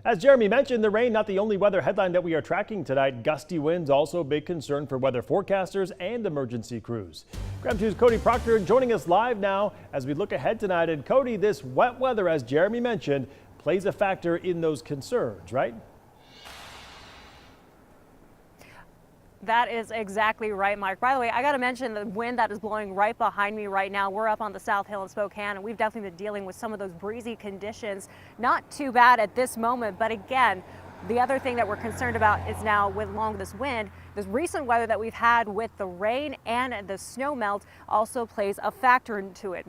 As Jeremy mentioned, the rain not the only weather headline that we are tracking tonight. Gusty winds also a big concern for weather forecasters and emergency crews. KREM 2's Cody Proctor joining us live now as we look ahead tonight. And Cody, this wet weather, as Jeremy mentioned, plays a factor in those concerns, right? That is exactly right, Mike. By the way, I got to mention the wind that is blowing right behind me right now. We're up on the South Hill in Spokane, and we've definitely been dealing with some of those breezy conditions. Not too bad at this moment, but again, the other thing that we're concerned about is now with along this wind, this recent weather that we've had with the rain and the snow melt also plays a factor into it,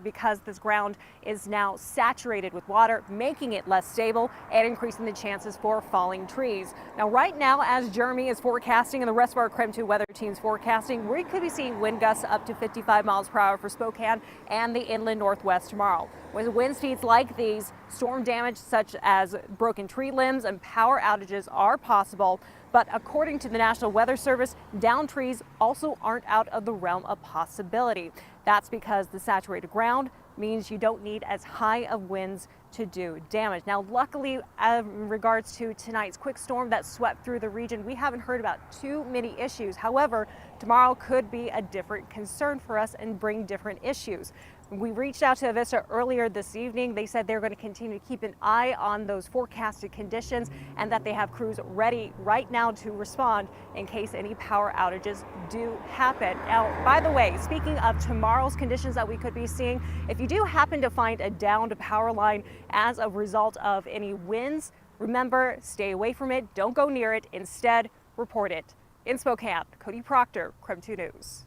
because this ground is now saturated with water, making it less stable and increasing the chances for falling trees. Now, right now, as Jeremy is forecasting and the rest of our KREM 2 weather team's forecasting, we could be seeing wind gusts up to 55 miles per hour for Spokane and the inland northwest tomorrow. With wind speeds like these, storm damage such as broken tree limbs and power outages are possible. But according to the National Weather Service, downed trees also aren't out of the realm of possibility. That's because the saturated ground means you don't need as high of winds to do damage. Now, luckily, in regards to tonight's quick storm that swept through the region, we haven't heard about too many issues. However, tomorrow could be a different concern for us and bring different issues. We reached out to Avista earlier this evening. They said they're going to continue to keep an eye on those forecasted conditions and that they have crews ready right now to respond in case any power outages do happen. Now, by the way, speaking of tomorrow's conditions that we could be seeing, if you do happen to find a downed power line as a result of any winds, remember, stay away from it. Don't go near it. Instead, report it. In Spokane, Cody Proctor, KREM 2 News.